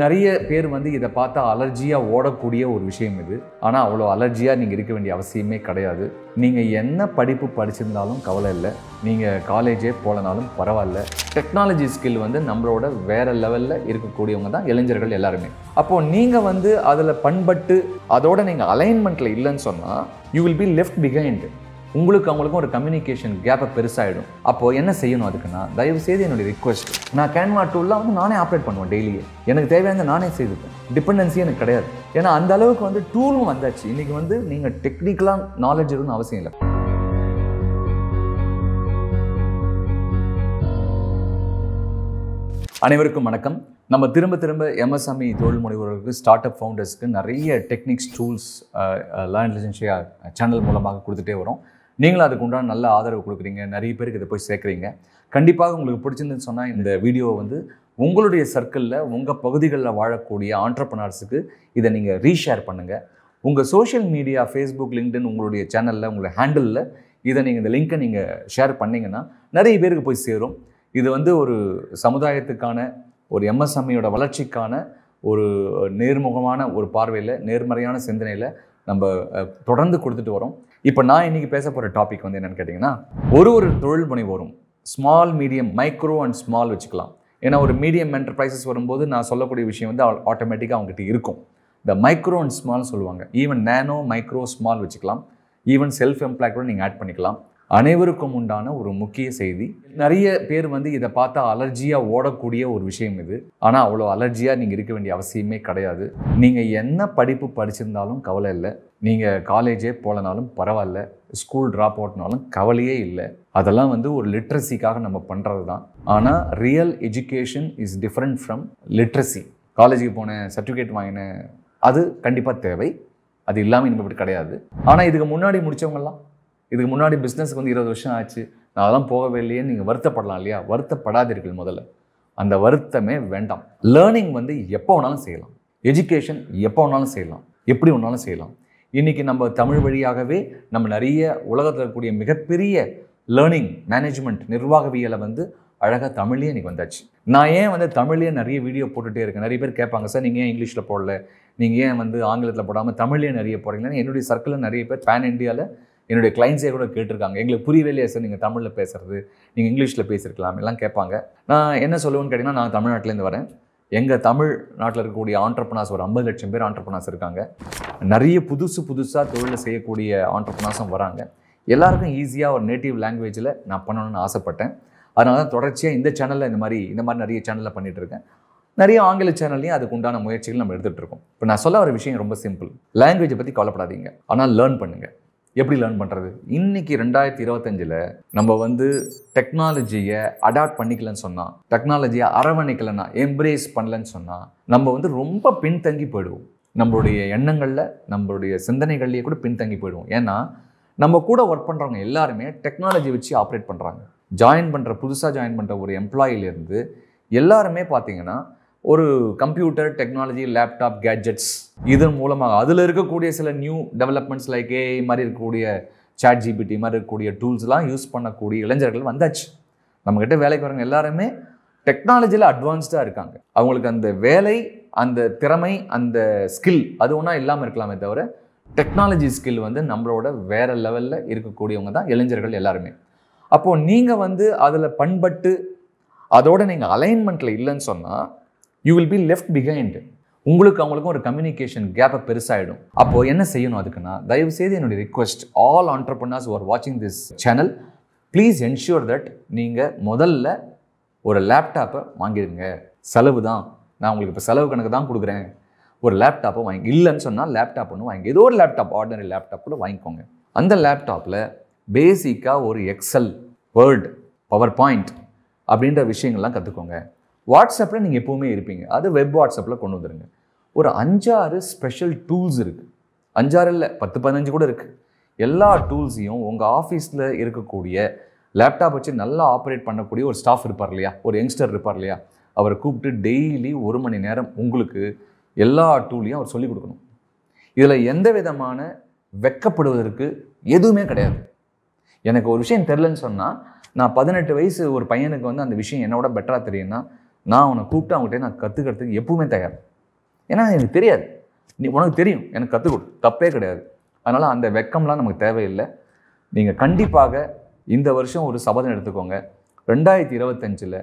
நிறைய பேர் வந்து இதை பார்த்தா அலர்ஜியாக ஓடக்கூடிய ஒரு விஷயம் இது. ஆனால் அவ்வளோ அலர்ஜியாக நீங்கள் இருக்க வேண்டிய அவசியமே கிடையாது. நீங்கள் என்ன படிப்பு படிச்சிருந்தாலும் கவலை இல்லை, நீங்கள் காலேஜே போகலனாலும் பரவாயில்ல. டெக்னாலஜி ஸ்கில் வந்து நம்மளோட வேறு லெவலில் இருக்கக்கூடியவங்க தான் இளைஞர்கள் எல்லாருமே. அப்போது நீங்கள் வந்து அதில் பண்பட்டு அதோட நீங்கள் அலைன்மெண்ட்டில் இல்லைன்னு சொன்னால் you will be left behind. உங்களுக்கு அவங்களுக்கும் ஒரு கம்யூனிகேஷன் கேப்பை பெருசாகிடும். அப்போது என்ன செய்யணும் அதுக்குன்னா, தயவு செய்து என்னுடைய ரிக்வெஸ்ட், நான் கேன்வா டூல்லாம் வந்து நானே ஆப்ரேட் பண்ணுவேன் டெய்லியே. எனக்கு தேவையான நானே செய்துப்பேன். டிபெண்டன்சி எனக்கு கிடையாது. ஏன்னா அந்த அளவுக்கு வந்து டூலும் வந்தாச்சு. இன்றைக்கி வந்து நீங்கள் டெக்னிக்கலாக நாலேஜ் இருக்குன்னு அவசியம் இல்லை. அனைவருக்கும் வணக்கம். நம்ம திரும்ப எம்எஸ்எம்இ தொழில் முனைவோர்களுக்கு, ஸ்டார்ட் அப் ஃபவுண்டர்ஸ்க்கு நிறைய டெக்னிக்ஸ், டூல்ஸ் லேர்ன் ரிலேஷன்ஷியா சேனல் மூலமாக கொடுத்துட்டே வரோம். நீங்களும் அதுக்கு உண்டான நல்ல ஆதரவு கொடுக்குறீங்க, நிறைய பேருக்கு இதை போய் சேர்க்குறீங்க. கண்டிப்பாக உங்களுக்கு பிடிச்சிருந்துன்னு சொன்னால் இந்த வீடியோவை வந்து உங்களுடைய சர்க்கிளில், உங்கள் பகுதிகளில் வாழக்கூடிய ஆண்டர்ப்ரனர்ஸுக்கு இதை நீங்கள் ரீஷேர் பண்ணுங்கள். உங்கள் சோஷியல் மீடியா, ஃபேஸ்புக், லிங்க்டின், உங்களுடைய சேனலில், உங்களுடைய ஹேண்டிலில் இதை நீங்கள் இந்த லிங்க்கை நீங்கள் ஷேர் பண்ணிங்கன்னா நிறைய பேருக்கு போய் சேரும். இது வந்து ஒரு சமுதாயத்துக்கான, ஒரு எம்எஸ்எம்இயோட வளர்ச்சிக்கான ஒரு நேர்முகமான ஒரு பார்வையில், நேர்மறையான சிந்தனையில் நம்ம தொடர்ந்து கொடுத்துட்டு வரோம். இப்போ நான் இன்றைக்கி பேச போகிற டாபிக் வந்து என்னென்னு கேட்டிங்கன்னா, ஒரு தொழில் முனைவோரும் small, medium, micro and small வச்சுக்கலாம். ஏன்னா ஒரு மீடியம் என்டர்பிரைசஸ் வரும்போது நான் சொல்லக்கூடிய விஷயம் வந்து ஆட்டோமேட்டிக்காக அவங்ககிட்ட இருக்கும். இந்த மைக்ரோ அண்ட் ஸ்மால் சொல்லுவாங்க. ஈவன் நேனோ, மைக்ரோ, ஸ்மால் வச்சுக்கலாம். ஈவன் செல்ஃப் எம்ப்ளாய் கூட நீங்கள் ஆட் பண்ணிக்கலாம். அனைவருக்கும் உண்டான ஒரு முக்கிய செய்தி. நிறைய பேர் வந்து இதை பார்த்தா அலர்ஜியாக ஓடக்கூடிய ஒரு விஷயம் இது. ஆனால் அவ்வளோ அலர்ஜியாக நீங்கள் இருக்க வேண்டிய அவசியமே கிடையாது. நீங்கள் என்ன படிப்பு படிச்சிருந்தாலும் கவலை இல்லை, நீங்கள் காலேஜே போகலனாலும் பரவாயில்ல, ஸ்கூல் ட்ராப் அவுட்னாலும் கவலையே இல்லை. அதெல்லாம் வந்து ஒரு லிட்ரஸிக்காக நம்ம பண்ணுறது தான். ஆனால் real education is different from literacy. காலேஜுக்கு போனேன், சர்டிஃபிகேட் வாங்கினேன், அது கண்டிப்பாக தேவை. அது இல்லாமல் இனிமேல் இப்படி கிடையாது. ஆனால் இதுக்கு முன்னாடி முடித்தவங்கலாம், இதுக்கு முன்னாடி பிஸ்னஸுக்கு வந்து 20 வருஷம் ஆச்சு, நான் அதெல்லாம் போகவே இல்லையேன்னு நீங்கள் வருத்தப்படலாம் இல்லையா? வருத்தப்படாதீர்கள். முதல்ல அந்த வருத்தமே வேண்டாம். லேர்னிங் வந்து எப்போ வேணாலும் செய்யலாம். எஜுகேஷன் எப்போ வேணாலும் செய்யலாம், எப்படி வேணாலும் செய்யலாம். இன்றைக்கி நம்ம தமிழ் வழியாகவே நம்ம நிறைய உலகத்தில் இருக்கக்கூடிய மிகப்பெரிய லேர்னிங், மேனேஜ்மெண்ட், நிர்வாகவியலை வந்து அழகாக தமிழ்லேயே இன்றைக்கி வந்தாச்சு. நான் ஏன் வந்து தமிழ்லேயே நிறைய வீடியோ போட்டுகிட்டே இருக்கேன். நிறைய பேர் கேட்பாங்க, சார் நீங்கள் ஏன் இங்கிலீஷில் போடல, நீங்கள் ஏன் வந்து ஆங்கிலத்தில் போடாமல் தமிழ்லேயே நிறைய போடுறீங்கன்னு. என்னுடைய சர்க்கிளில் நிறைய பேர் பேன் இண்டியாவில் என்னுடைய கிளைண்ட்ஸே கூட கேட்டிருக்காங்க, எங்களுக்கு புரியவே இல்லையா சார் நீங்கள் தமிழில் பேசுகிறது, நீங்கள் இங்கிலீஷில் பேசியிருக்கலாம் எல்லாம் கேட்பாங்க. நான் என்ன சொல்லுவேன்னு கேட்டிங்கன்னா, நான் தமிழ்நாட்டிலேருந்து வரேன். எங்கள் தமிழ்நாட்டில் இருக்கக்கூடிய ஆண்டர்ப்ரனர்ஸ் ஒரு 50 லட்சம் பேர் ஆண்டர்ப்ரனர்ஸ் இருக்காங்க. நிறைய புதுசாக தொழிலை செய்யக்கூடிய ஆண்டர்ப்ரனர்ஸும் வராங்க. எல்லாருக்கும் ஈஸியாக ஒரு நேட்டிவ் லாங்குவேஜில் நான் பண்ணணும்னு ஆசைப்பட்டேன். அதனால தான் தொடர்ச்சியாக இந்த சேனலில் இந்த மாதிரி நிறைய சேனலில் பண்ணிகிட்டு இருக்கேன். நிறைய ஆங்கில சேனல்லையும் அதுக்கு உண்டான முயற்சிகள் நம்ம எடுத்துகிட்டு இருக்கோம். இப்போ நான் சொல்ல வர விஷயம் ரொம்ப சிம்பிள். லாங்குவேஜை பற்றி கவலைப்படாதீங்க, ஆனால் லேர்ன் பண்ணுங்கள். எப்படி லேர்ன் பண்ணுறது? இன்றைக்கி 2025 நம்ம வந்து டெக்னாலஜியை அடாப்ட் பண்ணிக்கலன்னு சொன்னால், டெக்னாலஜியை அரவணைக்கலைன்னா, எம்ப்ரேஸ் பண்ணலன்னு சொன்னால் நம்ம வந்து ரொம்ப பின்தங்கி போயிடுவோம். நம்மளுடைய எண்ணங்களில், நம்மளுடைய சிந்தனைகள்லேயே கூட பின்தங்கி போயிடுவோம். ஏன்னா நம்ம கூட ஒர்க் பண்ணுறவங்க எல்லாருமே டெக்னாலஜி வச்சு ஆப்ரேட் பண்ணுறாங்க. புதுசாக ஜாயின் பண்ணுற ஒரு எம்ப்ளாயிலேருந்து எல்லாருமே பார்த்தீங்கன்னா ஒரு கம்ப்யூட்டர் டெக்னாலஜி, லேப்டாப், கேட்ஜெட்ஸ், இதன் மூலமாக அதில் இருக்கக்கூடிய சில நியூ டெவலப்மெண்ட்ஸ் லைக் ஏஐ மாதிரி இருக்கக்கூடிய, சாட் ஜிபிடி மாதிரி இருக்கக்கூடிய டூல்ஸ்லாம் யூஸ் பண்ணக்கூடிய இளைஞர்கள் வந்தாச்சு. நம்மக்கிட்ட வேலைக்கு வரவங்க எல்லாருமே டெக்னாலஜியில் அட்வான்ஸ்டாக இருக்காங்க. அவங்களுக்கு அந்த வேலை, அந்த திறமை, அந்த ஸ்கில் அது ஒன்றா இல்லாமல் இருக்கலாமே தவிர, டெக்னாலஜி ஸ்கில் வந்து நம்மளோட வேறு லெவலில் இருக்கக்கூடியவங்க தான் இளைஞர்கள் எல்லாருமே. அப்போது நீங்கள் வந்து அதில் பண்பட்டு அதோட நீங்கள் அலைன்மெண்ட்டில் இல்லைன்னு சொன்னால் you will be left behind. உங்களுக்கு அவங்களுக்கும் ஒரு கம்யூனிகேஷன் கேப்பை பெருசாகிடும். அப்போது என்ன செய்யணும் அதுக்குன்னா, தயவு செய்து என்னுடைய request, all entrepreneurs who are வாட்சிங் this channel, please ensure that நீங்கள் முதல்ல ஒரு லேப்டாப்பை வாங்கிடுங்க. செலவு தான், நான் உங்களுக்கு இப்போ செலவு கணக்கு தான் கொடுக்குறேன். ஒரு லேப்டாப்பை வாங்கி, இல்லைன்னு சொன்னால் லேப்டாப் ஒன்று வாங்கி, ஏதோ ஒரு லேப்டாப், ஆர்டினரி லேப்டாப் கூட வாங்கிக்கோங்க. அந்த லேப்டாப்பில் பேசிக்காக ஒரு எக்ஸல், வேர்ட், பவர் பாயிண்ட் அப்படின்ற விஷயங்கள்லாம் கற்றுக்கோங்க. வாட்ஸ்அப்பில் நீங்கள் எப்போவுமே இருப்பீங்க, அது வெப் வாட்ஸ்அப்பில் கொண்டு வந்துடுங்க. ஒரு 5-6 ஸ்பெஷல் டூல்ஸ் இருக்குது. 5-6 இல்லை, 10-15 கூட இருக்குது. எல்லா டூல்ஸையும் உங்கள் ஆஃபீஸில் இருக்கக்கூடிய லேப்டாப் வச்சு நல்லா ஆப்ரேட் பண்ணக்கூடிய ஒரு ஸ்டாஃப் இருப்பார் இல்லையா, ஒரு யங்ஸ்டர் இருப்பார் இல்லையா, அவரை கூப்பிட்டு டெய்லி 1 மணி நேரம் உங்களுக்கு எல்லா டூலையும் அவர் சொல்லிக் கொடுக்கணும். இதில் எந்த விதமான வெட்கப்படுவதற்கு எதுவுமே கிடையாது. எனக்கு ஒரு விஷயம் தெரிலன்னு சொன்னால், நான் 18 வயசு ஒரு பையனுக்கு வந்து அந்த விஷயம் என்னோட பெட்டராக தெரியும்னா, நான் அவனை கூப்பிட்டு அவங்ககிட்ட நான் கற்றுக்கிறதுக்கு எப்பவுமே தயார். ஏன்னா எனக்கு தெரியாது, உனக்கு தெரியும், எனக்கு கற்றுக் கொடு, தப்பே கிடையாது. அதனால் அந்த வெக்கம்லாம் நமக்கு தேவையில்லை. நீங்கள் கண்டிப்பாக இந்த வருஷம் ஒரு சபதம் எடுத்துக்கோங்க. 2025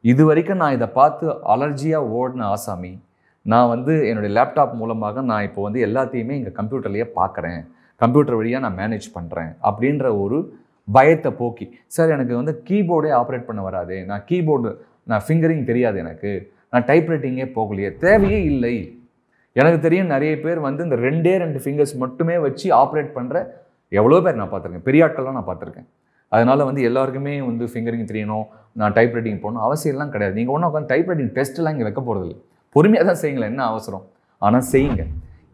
இது வரைக்கும் நான் இதை பார்த்து அலர்ஜியாக ஓடின ஆசாமி, நான் வந்து என்னுடைய லேப்டாப் மூலமாக நான் இப்போ வந்து எல்லாத்தையுமே இங்கே கம்ப்யூட்டர்லேயே பார்க்குறேன், கம்ப்யூட்டர் வழியாக நான் மேனேஜ் பண்ணுறேன் அப்படின்ற ஒரு பயத்தை போக்கி, சார் எனக்கு வந்து கீபோர்டே ஆப்ரேட் பண்ண வராது, நான் ஃபிங்கரிங் தெரியாது, எனக்கு நான் டைப்ரைட்டிங்கே போகலையே, தேவையே இல்லை. எனக்கு தெரியும் நிறைய பேர் வந்து இந்த 2 ஃபிங்கர்ஸ் மட்டுமே வச்சு ஆப்ரேட் பண்ணுற எவ்வளோ பேர் நான் பார்த்துருக்கேன், பெரிய ஆட்கள்லாம் நான் பார்த்துருக்கேன். அதனால் வந்து எல்லாருக்குமே வந்து ஃபிங்கரிங் தெரியணும், நான் டைப்ரைட்டிங் போகணும் அவசியம்லாம் கிடையாது. நீங்கள் ஒன்றும் உட்காந்து டைப்ரைட்டிங் டெஸ்ட்லாம் இங்கே வைக்க போகிறதில்ல, பொறுமையாக தான் செய்யுங்களேன், என்ன அவசரம், ஆனால் செய்யுங்க.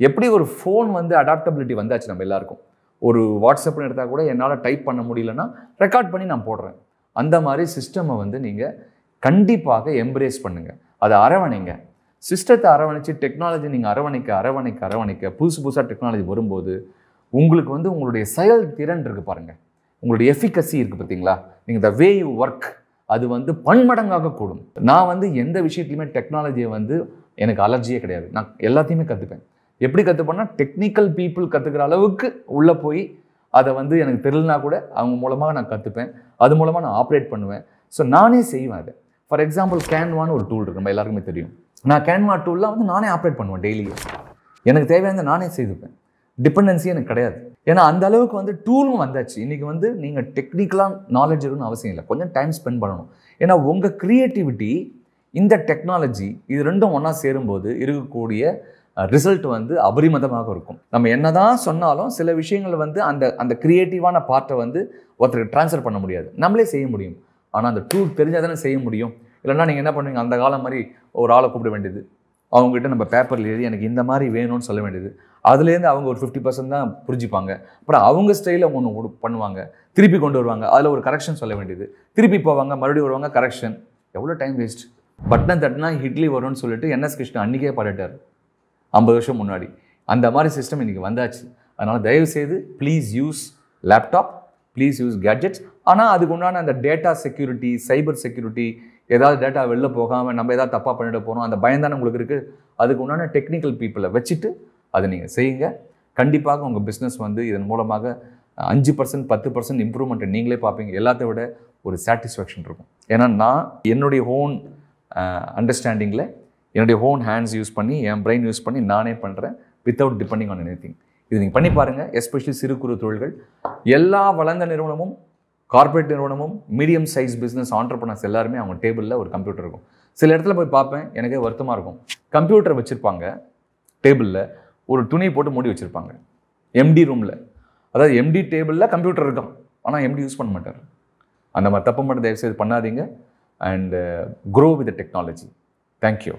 எப்படி ஒரு ஃபோன் வந்து அடாப்டபிலிட்டி வந்தாச்சு நம்ம எல்லாருக்கும், ஒரு வாட்ஸ்அப்னு எடுத்தால் கூட என்னால் டைப் பண்ண முடியலன்னா ரெக்கார்ட் பண்ணி நான் போடுறேன். அந்த மாதிரி சிஸ்டமை வந்து நீங்கள் கண்டிப்பாக எம்ப்ரேஸ் பண்ணுங்கள், அதை அரவணைங்க. சிஸ்டத்தை அரவணைச்சு டெக்னாலஜி நீங்கள் அரவணைக்க புதுசாக டெக்னாலஜி வரும்போது உங்களுக்கு வந்து உங்களுடைய செயல்திறன் இருக்குது பாருங்கள், உங்களுடைய எஃபிகசி இருக்குது பார்த்தீங்களா, நீங்கள் த வே யூ ஒர்க் அது வந்து பன்மடங்காக கூடும். நான் வந்து எந்த விஷயத்துலையுமே டெக்னாலஜியை வந்து எனக்கு அலர்ஜியே கிடையாது, நான் எல்லாத்தையுமே கற்றுப்பேன். எப்படி கற்றுப்பேன்னா டெக்னிக்கல் பீப்புள் கற்றுக்கிற அளவுக்கு உள்ளே போய் அதை வந்து எனக்கு தெரியலனா கூட அவங்க மூலமாக நான் கற்றுப்பேன், அது மூலமாக நான் ஆப்ரேட் பண்ணுவேன். ஸோ நானே செய்வேன் அதை. ஃபார் எக்ஸாம்பிள் கேன்வான்னு ஒரு டூல் இருக்குது, நம்ம எல்லாருக்குமே தெரியும். நான் கேன்வா டூல்லாம் வந்து நானே ஆப்ரேட் பண்ணுவேன் டெய்லியும், எனக்கு தேவையானதை நானே செய்துப்பேன், டிபெண்டன்சி எனக்கு கிடையாது. ஏன்னா அந்த அளவுக்கு வந்து டூலும் வந்தாச்சு. இன்றைக்கி வந்து நீங்கள் டெக்னிக்கலாக நாலேஜ் இருக்குன்னு அவசியம் இல்லை, கொஞ்சம் டைம் ஸ்பெண்ட் பண்ணணும். ஏன்னா உங்கள் க்ரியேட்டிவிட்டி, இந்த டெக்னாலஜி, இது ரெண்டும் ஒன்றா சேரும்போது இருக்கக்கூடிய ரிசல்ட் வந்து அபரிமிதமாக இருக்கும். நம்ம என்ன தான் சொன்னாலும் சில விஷயங்கள் வந்து அந்த க்ரியேட்டிவான பார்ட்டை வந்து ஒருத்தருக்கு ட்ரான்ஸ்ஃபர் பண்ண முடியாது, நம்மளே செய்ய முடியும். ஆனால் அந்த டூல் தெரிஞ்சால் தானே செய்ய முடியும். இல்லைன்னா நீங்கள் என்ன பண்ணுவீங்க, அந்த காலம் மாதிரி ஒரு ஆளை கூப்பிட வேண்டியது, அவங்ககிட்ட நம்ம பேப்பரில் எழுதி எனக்கு இந்த மாதிரி வேணும்னு சொல்ல வேண்டியது, அதுலேருந்து அவங்க ஒரு 50% தான் புரிஞ்சுப்பாங்க. அப்புறம் அவங்க ஸ்டைலில் ஒன்று பண்ணுவாங்க, திருப்பி கொண்டு வருவாங்க, அதில் ஒரு கரெக்ஷன் சொல்ல வேண்டியது, திருப்பி போவாங்க, மறுபடியும் வருவாங்க, கரெக்ஷன். எவ்வளோ டைம் வேஸ்ட். பட்டன் தட்டினா இட்லி வரும்னு சொல்லிட்டு என்எஸ் கிருஷ்ணன் அன்றைக்கே பாடிட்டார் 50 வருஷம் முன்னாடி. அந்த மாதிரி சிஸ்டம் இன்றைக்கி வந்தாச்சு. அதனால் தயவுசெய்து please use laptop, please use gadgets. ஆனால் அதுக்கு உண்டான அந்த டேட்டா செக்யூரிட்டி, சைபர் செக்யூரிட்டி, ஏதாவது டேட்டா வெளில போகாமல் நம்ம ஏதாவது தப்பாக பண்ணிட்டு போகிறோம், அந்த பயம் தானே உங்களுக்கு இருக்குது. அதுக்கு உண்டான டெக்னிக்கல் பீப்புளை வச்சுட்டு அதை நீங்கள் செய்யுங்க. கண்டிப்பாக உங்கள் பிஸ்னஸ் வந்து இதன் மூலமாக 5% 10% இம்ப்ரூவ்மெண்ட்டை நீங்களே பார்ப்பீங்க. எல்லாத்த விட ஒரு சாட்டிஸ்ஃபேக்ஷன் இருக்கும். ஏன்னா நான் என்னுடைய ஓன் அண்டர்ஸ்டாண்டிங்கில் என்னுடைய ஓன் ஹேண்ட்ஸ் யூஸ் பண்ணி, என் பிரெயின் யூஸ் பண்ணி நானே பண்ணுறேன், வித்தவுட் டிபெண்டிங் ஆன் எனிதிங். இது நீங்கள் பண்ணி பாருங்கள். எஸ்பெஷலி சிறு குறு தொழில்கள், எல்லா வளர்ந்த நிறுவனமும், கார்பரேட் நிறுவனமும், மீடியம் சைஸ் பிஸ்னஸ் ஆண்டர்பிரனர்ஸ் எல்லாருமே அவங்க டேபிளில் ஒரு கம்ப்யூட்டர் இருக்கும். சில இடத்துல போய் பார்ப்பேன், எனக்கே வருத்தமாக இருக்கும். கம்ப்யூட்டர் வச்சுருப்பாங்க டேபிளில், ஒரு துணி போட்டு மூடி வச்சுருப்பாங்க எம்டி ரூமில். அதாவது எம்டி டேபிளில் கம்ப்யூட்டர் இருக்கும், ஆனால் எம்டி யூஸ் பண்ண மாட்டார். அந்த மாதிரி தப்பு மட்டும் தயவுசெய்து பண்ணாதீங்க. And grow with the technology. Thank you.